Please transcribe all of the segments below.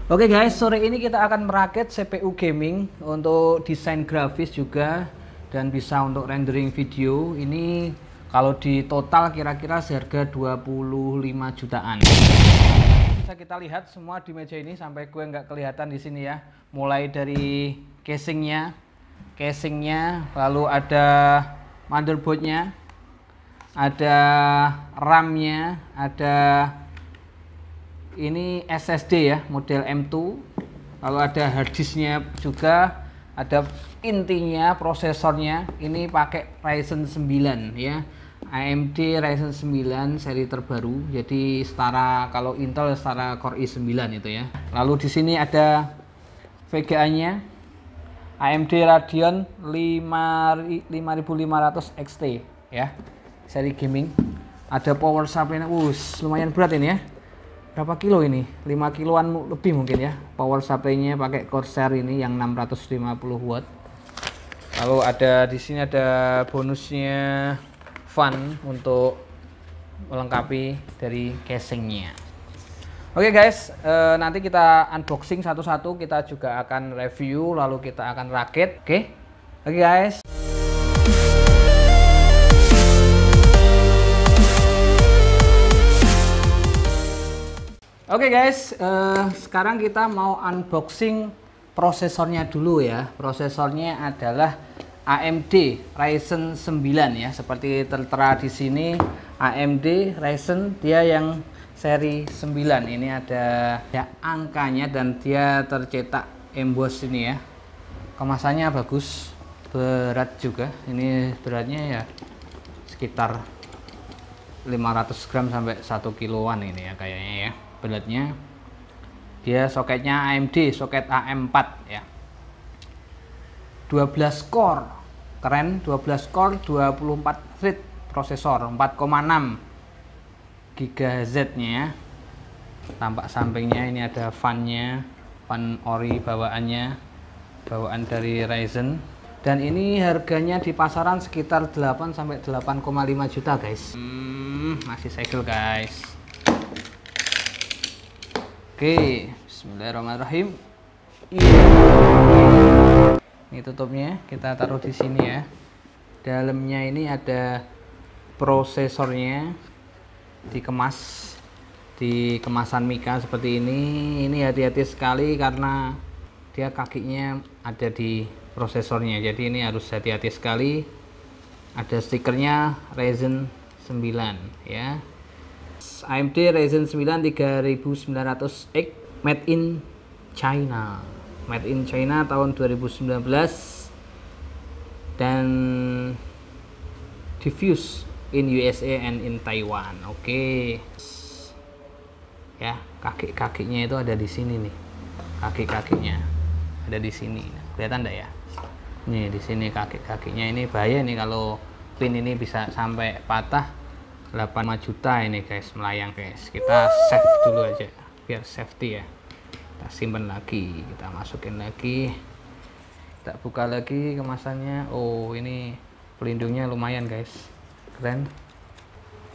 Oke guys, sore ini kita akan merakit CPU gaming untuk desain grafis juga dan bisa untuk rendering video. Ini kalau di total kira-kira seharga 25 jutaan. Bisa kita lihat semua di meja ini sampai gue nggak kelihatan di sini ya. Mulai dari casingnya, lalu ada motherboardnya, ada RAM-nya, ada ini SSD ya, model M2, lalu ada harddisknya juga, ada intinya prosesornya. Ini pakai Ryzen 9 ya, AMD Ryzen 9 seri terbaru, jadi setara kalau Intel setara Core i9 itu ya. Lalu di sini ada VGA-nya AMD Radeon 5500 XT ya, seri gaming. Ada power supply-nya, lumayan berat ini ya. Berapa kilo ini? 5 kiloan lebih mungkin ya. Power supply-nya pakai Corsair ini yang 650 watt. Lalu ada di sini ada bonusnya fan untuk melengkapi dari casingnya. Oke guys, nanti kita unboxing satu-satu, kita juga akan review, lalu kita akan rakit. Oke guys. Oke guys, sekarang kita mau unboxing prosesornya dulu ya. Prosesornya adalah AMD Ryzen 9 ya, seperti tertera di sini AMD Ryzen, dia yang seri 9. Ini ada ya angkanya dan dia tercetak emboss ini ya. Kemasannya bagus, berat juga. Ini beratnya ya sekitar 500 gram sampai 1 kiloan ini ya kayaknya ya. Beratnya. Dia soketnya AMD, soket AM4 ya. 12 core. Keren, 12 core, 24 thread prosesor, 4,6 GHz-nya ya. Tampak sampingnya ini ada fan-nya, fan ori bawaannya, bawaan dari Ryzen. Dan ini harganya di pasaran sekitar 8 sampai 8,5 juta guys. Masih segel guys. Oke, bismillahirrahmanirrahim. Ini tutupnya, kita taruh di sini ya. Dalamnya ini ada prosesornya, dikemas di kemasan mika seperti ini. Ini hati-hati sekali karena dia kakinya ada di prosesornya, jadi ini harus hati-hati sekali. Ada stikernya Ryzen 9 ya. AMD Ryzen 9 3900X made in China. Made in China tahun 2019 dan diffuse in USA and in Taiwan. Oke. Ya, kaki-kakinya itu ada di sini nih. Kaki-kakinya ada di sini. Kelihatan enggak ya? Nih di sini kaki-kakinya, ini bahaya nih kalau pin ini bisa sampai patah. 8 juta ini guys, melayang guys. Kita save dulu aja biar safety ya. Kita simpan lagi, kita masukin lagi, kita buka lagi kemasannya. Oh, ini pelindungnya lumayan guys, keren.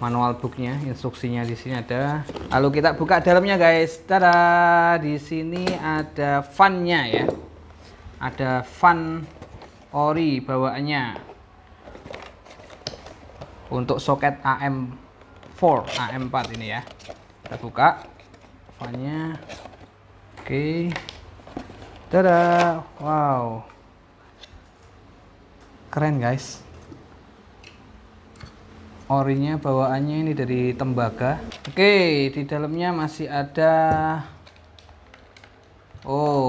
Manual booknya, instruksinya di sini ada. Lalu kita buka dalamnya guys. Tada, di sini ada fan-nya ya. Ada fan ori bawaannya untuk soket AM4 ini ya. Kita buka fan-nya. Oke. Tada. Wow. Keren guys. Orinya bawaannya ini dari tembaga. Oke, di dalamnya masih ada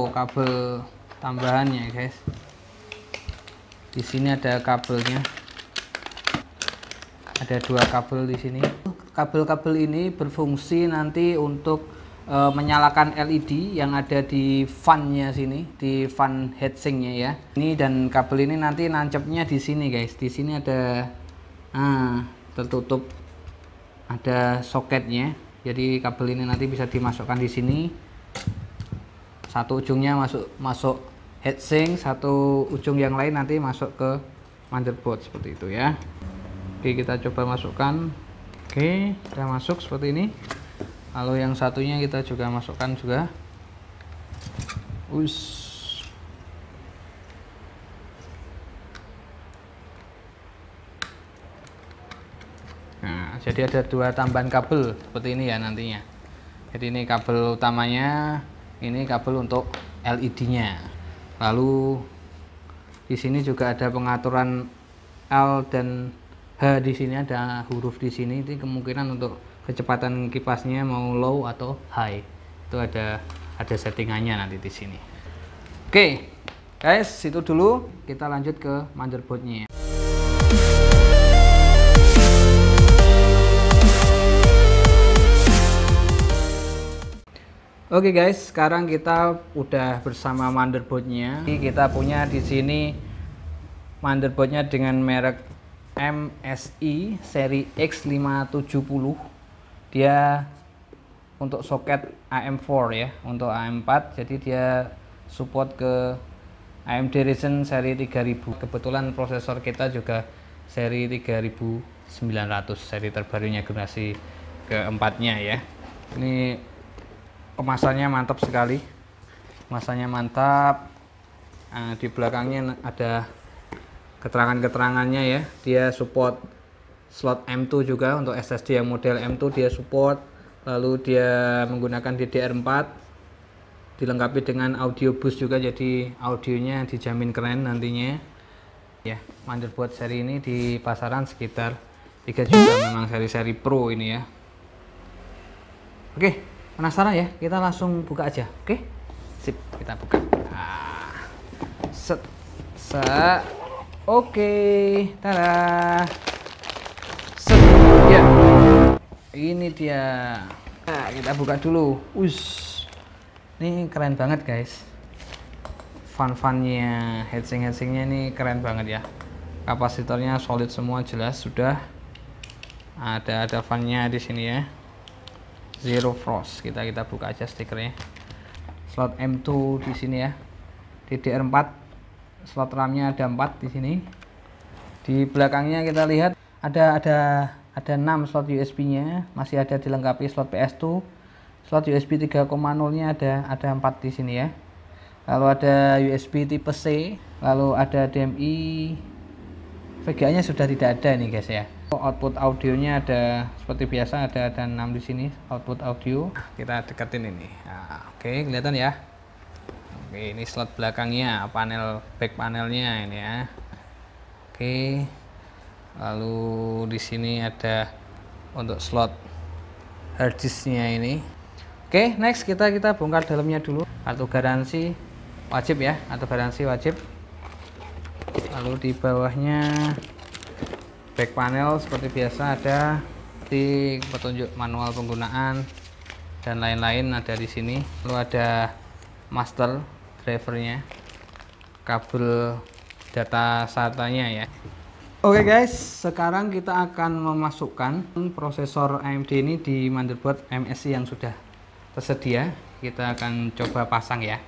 kabel tambahannya guys. Di sini ada kabelnya. Ada 2 kabel di sini. Kabel-kabel ini berfungsi nanti untuk menyalakan LED yang ada di fan-nya sini, di fan heatsinknya ya. Ini dan kabel ini nanti nancapnya di sini guys. Di sini ada tertutup, ada soketnya. Jadi kabel ini nanti bisa dimasukkan di sini. Satu ujungnya masuk heatsink, satu ujung yang lain nanti masuk ke motherboard seperti itu ya. Oke, kita coba masukkan. Oke, sudah masuk seperti ini. Lalu yang satunya kita juga masukkan juga. Us. Nah, jadi ada dua tambahan kabel seperti ini ya nantinya. Jadi ini kabel utamanya, ini kabel untuk LED-nya. Lalu di sini juga ada pengaturan L dan H, di sini ada huruf di sini. Ini kemungkinan untuk kecepatan kipasnya mau low atau high. Itu ada settingannya nanti di sini. Oke, guys, itu dulu. Kita lanjut ke motherboardnya. Oke guys, sekarang kita udah bersama motherboardnya. Kita punya di sini motherboardnya dengan merek MSI seri X570. Dia untuk soket AM4 ya, untuk AM4. Jadi dia support ke AMD Ryzen seri 3000. Kebetulan prosesor kita juga seri 3900, seri terbarunya generasi keempatnya ya. Ini kemasannya mantap sekali, kemasannya mantap. Nah, di belakangnya ada keterangan-keterangannya ya. Dia support slot M2 juga, untuk SSD yang model M2 dia support. Lalu dia menggunakan DDR4, dilengkapi dengan audio boost juga, jadi audionya dijamin keren nantinya ya. Motherboard seri ini di pasaran sekitar 3 juta, memang seri-seri pro ini ya. Oke, penasaran ya? Kita langsung buka aja. Oke, sip, kita buka. Set. Oke, tada. Set. Ya, ini dia. Nah, kita buka dulu. Ini keren banget guys. Fan-fannya, heatsink-heatsinknya ini keren banget ya. Kapasitornya solid semua, jelas sudah. Ada fannya di sini ya. Zero frost. Kita buka aja stikernya. Slot M2 di sini ya. DDR4. Slot RAM-nya ada 4 di sini. Di belakangnya kita lihat ada 6 slot USB-nya, masih ada dilengkapi slot PS2. Slot USB 3.0-nya ada 4 di sini ya. Lalu ada USB tipe C, lalu ada HDMI. VGA-nya sudah tidak ada nih guys ya. Output audionya ada seperti biasa, ada 6 di sini output audio. Kita deketin ini. Nah, oke, kelihatan ya. Oke, ini slot belakangnya, back panelnya ini ya. Oke. Lalu di sini ada untuk slot hard disknya ini. Oke, next kita bongkar dalamnya dulu. Kartu garansi wajib ya, kartu garansi wajib. Lalu di bawahnya back panel seperti biasa, ada di petunjuk manual penggunaan dan lain-lain ada di sini. Lalu ada master drivernya, kabel data SATA-nya ya. Oke guys, sekarang kita akan memasukkan prosesor AMD ini di motherboard MSI yang sudah tersedia. Kita akan coba pasang ya.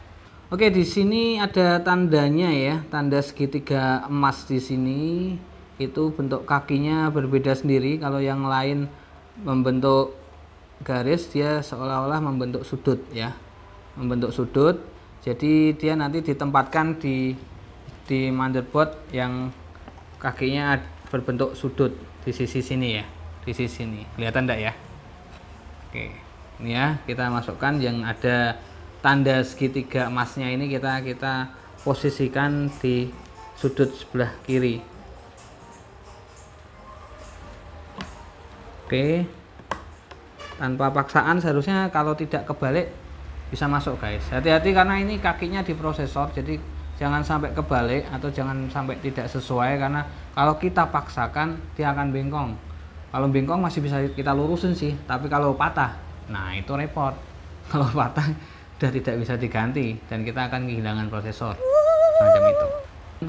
Oke, di sini ada tandanya ya, tanda segitiga emas di sini. Itu bentuk kakinya berbeda sendiri. Kalau yang lain membentuk garis, dia seolah-olah membentuk sudut ya, membentuk sudut. Jadi dia nanti ditempatkan di motherboard yang kakinya berbentuk sudut di sisi sini ya, di sisi sini. Kelihatan enggak ya? Oke, ini ya, kita masukkan yang ada tanda segitiga emasnya ini, kita posisikan di sudut sebelah kiri. Oke, tanpa paksaan, seharusnya kalau tidak kebalik bisa masuk guys. Hati-hati karena ini kakinya di prosesor, jadi jangan sampai kebalik atau jangan sampai tidak sesuai, karena kalau kita paksakan dia akan bengkong. Kalau bengkong masih bisa kita lurusin sih, tapi kalau patah, nah itu repot. Kalau patah udah tidak bisa diganti dan kita akan kehilangan prosesor semacam itu.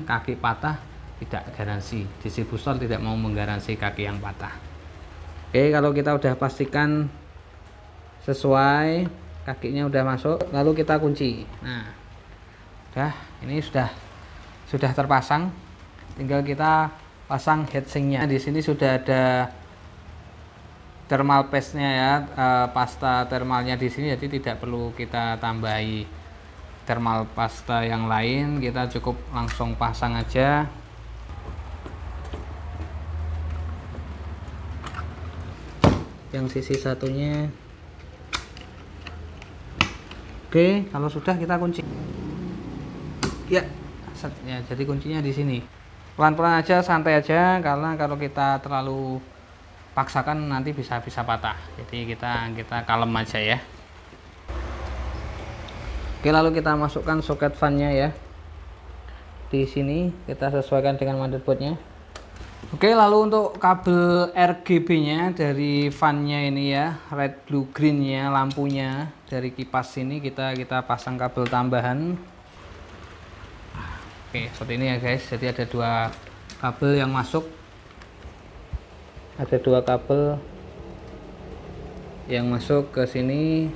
Kaki patah tidak garansi, distributor tidak mau menggaransi kaki yang patah. Oke, kalau kita udah pastikan sesuai, kakinya udah masuk, lalu kita kunci. Nah, ini sudah terpasang, tinggal kita pasang heatsinknya. Di sini sudah ada thermal paste-nya ya, pasta thermalnya di sini, jadi tidak perlu kita tambahi thermal pasta yang lain, kita cukup langsung pasang aja. Yang sisi satunya. Oke, kalau sudah kita kunci. Ya, jadi kuncinya di sini. Pelan-pelan aja, santai aja, karena kalau kita terlalu paksakan nanti bisa patah. Jadi kita kalem aja ya. Oke, lalu kita masukkan soket fan-nya ya. Di sini kita sesuaikan dengan motherboardnya. Oke, lalu untuk kabel RGB-nya dari fan-nya ini ya, red, blue, green-nya, lampunya dari kipas ini kita pasang kabel tambahan. Oke, seperti ini ya guys. Jadi ada dua kabel yang masuk. Ada dua kabel yang masuk ke sini.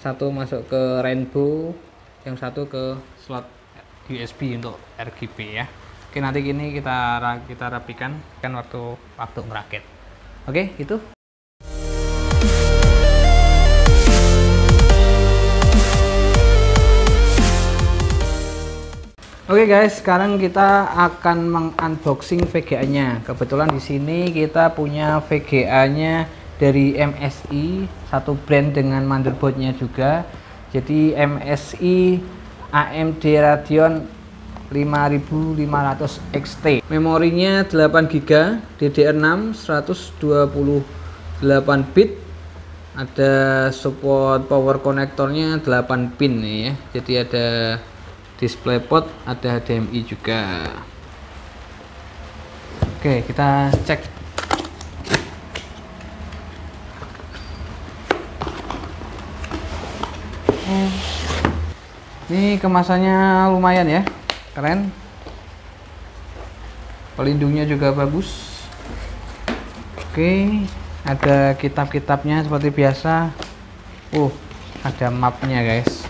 Satu masuk ke rainbow, yang satu ke slot USB untuk RGB ya. Oke, nanti gini kita rapikan kan waktu ngerakit. Oke, itu. Oke guys, sekarang kita akan mengunboxing VGA-nya. Kebetulan di sini kita punya VGA-nya dari MSI, satu brand dengan motherboardnya juga. Jadi MSI AMD Radeon 5500 XT. Memorinya 8GB, DDR6 128 bit. Ada support power konektornya 8 pin nih ya. Jadi ada DisplayPort, ada HDMI juga. Oke, kita cek. Ini kemasannya lumayan ya, keren. Pelindungnya juga bagus. Oke, ada kitab-kitabnya seperti biasa. Ada mapnya guys.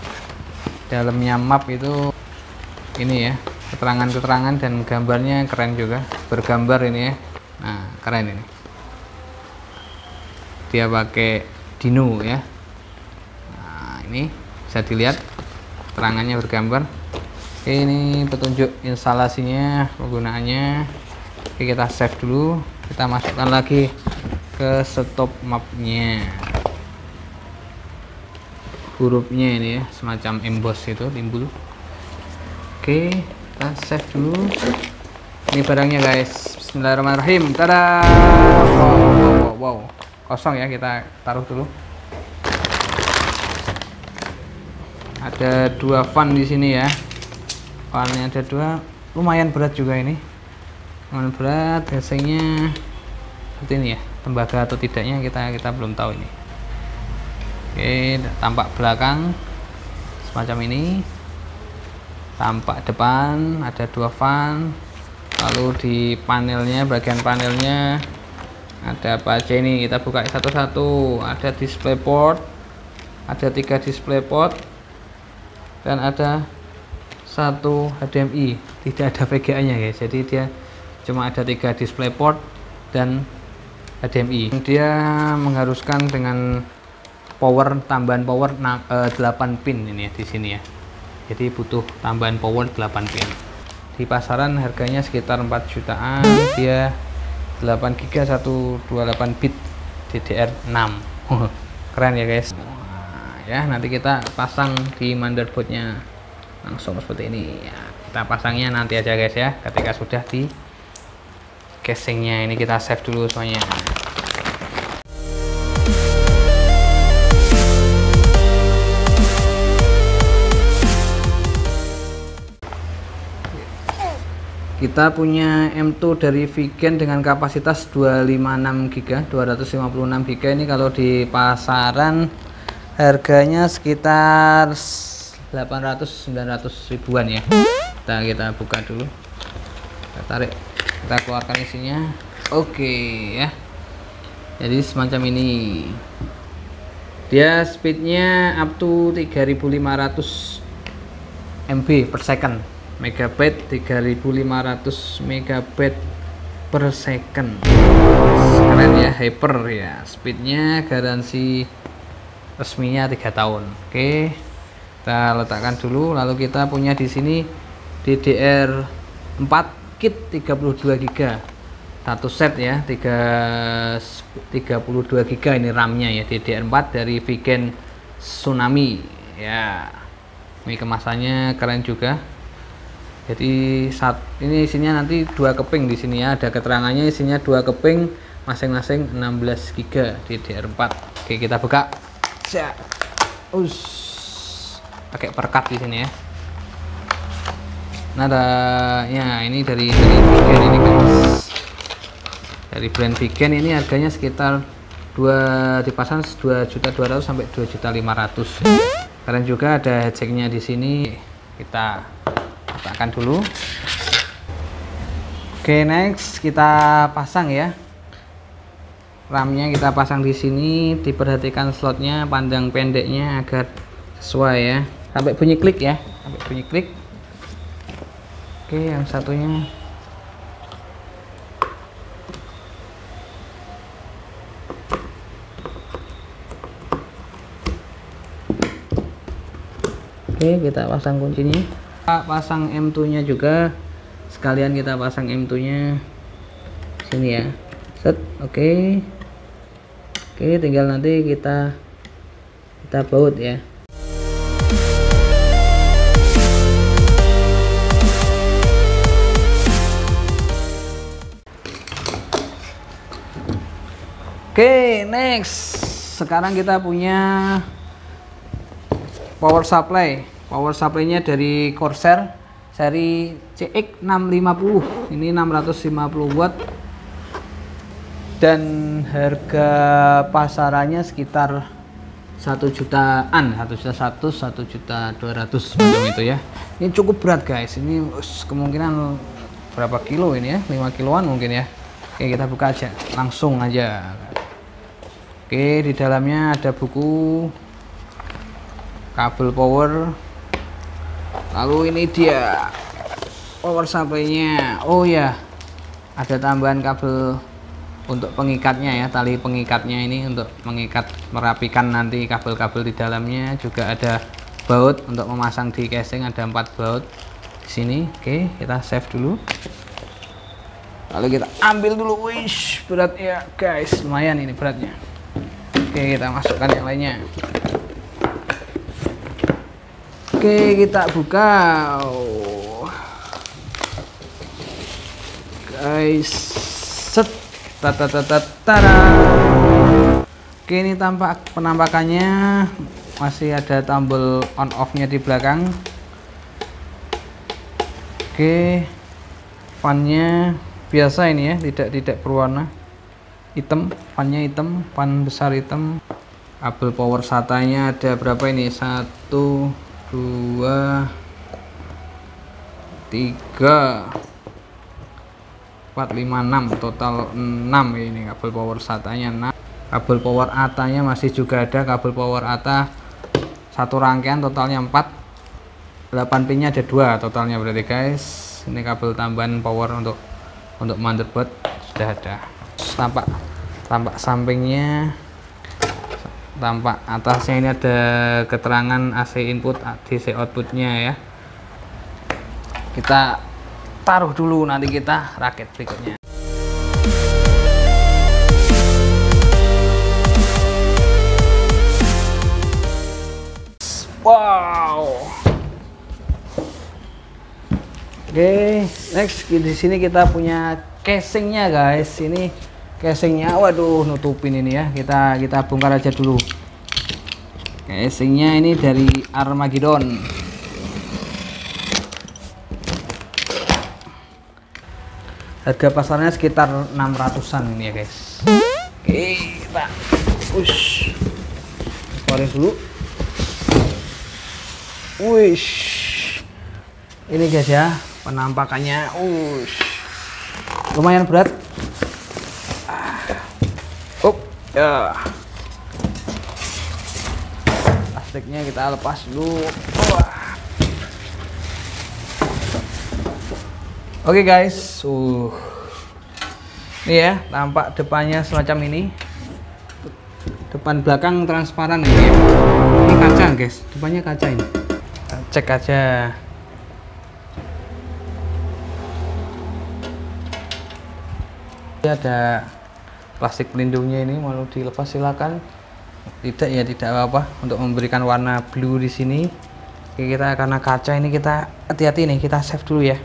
Dalamnya map itu ini ya, keterangan-keterangan dan gambarnya keren juga, bergambar ini ya. Nah, keren ini. Dia pakai Dino ya. Nah, ini bisa dilihat keterangannya bergambar. Oke, ini petunjuk instalasinya, penggunaannya. Oke, kita save dulu. Kita masukkan lagi ke stop mapnya. Hurufnya ini ya, semacam emboss itu timbul. Oke, kita save dulu. Ini barangnya guys. Bismillahirrahmanirrahim. Tada! Wow. Kosong ya, kita taruh dulu. Ada dua fan di sini ya. Fannya ada dua. Lumayan berat juga ini. Lumayan berat. Biasanya seperti ini ya. Tembaga atau tidaknya kita belum tahu ini. Oke, tampak belakang semacam ini. Tampak depan ada dua fan. Lalu di panelnya, bagian panelnya ada apa aja ini, kita buka satu-satu. Ada DisplayPort, ada 3 DisplayPort, dan ada satu HDMI. Tidak ada VGA nya guys, jadi dia cuma ada 3 DisplayPort dan HDMI. Dia mengharuskan dengan tambahan power 8 pin ini ya di sini ya. Jadi butuh tambahan power 8 pin. Di pasaran harganya sekitar 4 jutaan. Dia 8 GB 128 bit DDR6. Keren ya guys. Nah, ya nanti kita pasang di motherboardnya langsung seperti ini ya. Kita pasangnya nanti aja guys ya, ketika sudah di casingnya. Ini kita save dulu semuanya. Kita punya M2 dari Vigen dengan kapasitas 256 GB, 256 GB. Ini kalau di pasaran harganya sekitar 800-900 ribuan ya. Kita buka dulu. Kita tarik, kita keluarkan isinya. Oke ya. Jadi semacam ini. Dia speednya up to 3500 MB per second. Megabyte 3500 megabyte per second. Keren ya, hyper ya. Speednya garansi resminya 3 tahun. Oke, Kita letakkan dulu, lalu kita punya di sini DDR4 kit 32 GB. Satu set ya, 32 GB ini RAM-nya ya, DDR4 dari Vigen Tsunami ya. Ini kemasannya keren juga. Jadi ini isinya nanti 2 keping di sini ya, ada keterangannya isinya 2 keping masing-masing 16 GB DDR4. Oke, kita buka. Pakai perkat di sini ya. Nah, ya ini dari Vigen ini guys. Dari brand Vigen ini harganya sekitar dipasang 2.200.000 sampai 2.500.000. Kalian juga ada headsetnya di sini. Kita letakkan dulu. Oke, next kita pasang ya. RAM-nya kita pasang di sini. Diperhatikan slotnya, panjang pendeknya agar sesuai ya. Sampai bunyi klik ya. Sampai bunyi klik. Oke, yang satunya. Oke, kita pasang kuncinya. Kita pasang M2 nya juga, sekalian kita pasang M2 nya sini ya. Set. Oke, tinggal nanti kita baut ya. Oke, next sekarang kita punya power supply-nya dari Corsair seri CX650. Ini 650 watt dan harga pasarannya sekitar 1 jutaan, 1.100.000, 1.200.000 macam itu ya. Ini cukup berat guys, ini kemungkinan berapa kilo ini ya, 5 kiloan mungkin ya. Oke, kita buka aja, langsung aja. Oke, di dalamnya ada buku, kabel power, lalu ini dia power supply-nya. Oh ya, ada tambahan kabel untuk pengikatnya ya, tali pengikatnya ini untuk mengikat, merapikan nanti kabel-kabel di dalamnya. Juga ada baut untuk memasang di casing, ada 4 baut di sini. Oke, kita save dulu, lalu kita ambil dulu. Wish, berat ya guys, lumayan ini beratnya. Oke, kita masukkan yang lainnya. Oke, kita buka. Guys, set. Tata. Oke, ini tampak penampakannya. Masih ada tombol on off-nya di belakang. Oke. Fan-nya biasa ini ya, tidak berwarna. Hitam, fan-nya hitam, fan besar hitam. Kabel power SATA-nya ada berapa ini? 1 2 3 4 5 6, total 6 ini kabel power SATA-nya. 6 kabel power ATA-nya masih juga ada. Kabel power ATA satu rangkaian, totalnya 4. 8 pin-nya ada 2 totalnya berarti guys. Ini kabel tambahan power untuk motherboard sudah ada. Tampak sampingnya, tampak atasnya ini ada keterangan AC input, DC outputnya ya. Kita taruh dulu, nanti kita rakit berikutnya. Wow. Oke, next di sini kita punya casingnya guys. Ini casingnya, waduh, nutupin ini ya. Kita bongkar aja dulu. Casingnya ini dari Armageddon. Harga pasarnya sekitar 600-an ini ya guys. Oke, kita push, keluarin dulu. Wish, ini guys ya penampakannya. Lumayan berat. Ya, plastiknya kita lepas dulu. Oke guys, ini ya tampak depannya semacam ini. Depan belakang transparan ini. Ini kaca guys, depannya kaca ini. cek aja. Ada plastik pelindungnya, ini mau dilepas silakan. Tidak ya tidak apa-apa, untuk memberikan warna blue di sini. Oke, kita karena kaca ini kita hati-hati nih, kita save dulu ya.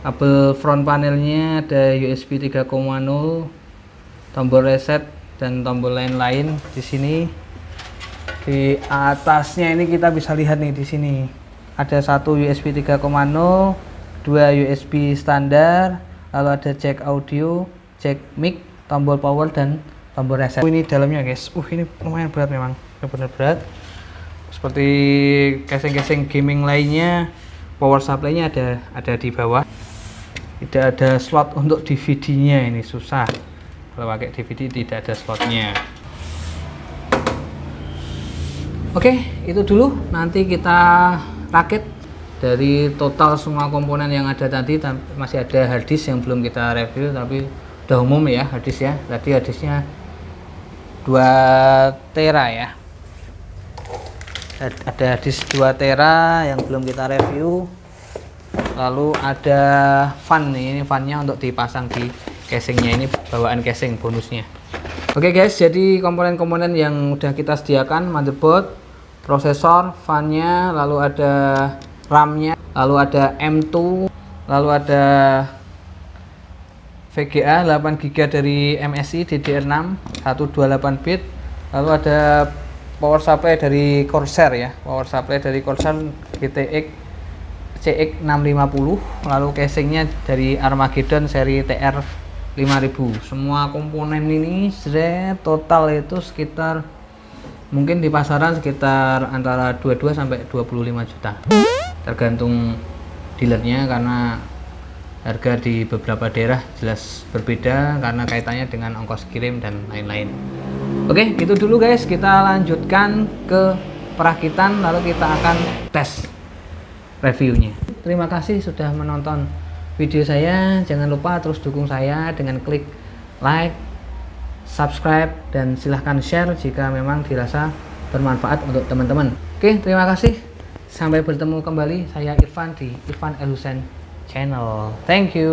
Kabel front panelnya ada USB 3.0, tombol reset dan tombol lain-lain di sini. Di atasnya ini kita bisa lihat nih, di sini ada satu USB 3.0, dua USB standar, lalu ada jack audio, jack mic, tombol power dan tombol reset. Ini dalamnya guys, ini lumayan berat memang, benar berat. Seperti casing-casing gaming lainnya, power supply-nya ada di bawah. Tidak ada slot untuk DVD-nya, ini susah. Kalau pakai DVD tidak ada slotnya. Oke, itu dulu. Nanti kita rakit. Dari total semua komponen yang ada tadi, masih ada harddisk yang belum kita review, tapi udah umum ya harddisk ya. Tadi harddisknya 2 tera ya. Ada harddisk 2 tera yang belum kita review. Lalu ada fan nih, ini fannya untuk dipasang di casingnya, ini bawaan casing bonusnya. Oke guys, jadi komponen-komponen yang udah kita sediakan: motherboard, prosesor, fannya, lalu ada RAM-nya, lalu ada M2, lalu ada VGA 8GB dari MSI DDR6 128 bit, lalu ada power supply dari Corsair ya, power supply dari Corsair GTX CX650, lalu casingnya dari Armageddon seri TR5000. Semua komponen ini total itu sekitar, mungkin di pasaran sekitar antara 22 sampai 25 juta. Tergantung dealernya, karena harga di beberapa daerah jelas berbeda karena kaitannya dengan ongkos kirim dan lain-lain. Oke, itu dulu guys, kita lanjutkan ke perakitan, lalu kita akan tes reviewnya. Terima kasih sudah menonton video saya. Jangan lupa terus dukung saya dengan klik like, subscribe, dan silahkan share jika memang dirasa bermanfaat untuk teman-teman. Oke, terima kasih. Sampai bertemu kembali, saya Irfan di Irfan El Husain Channel. Thank you.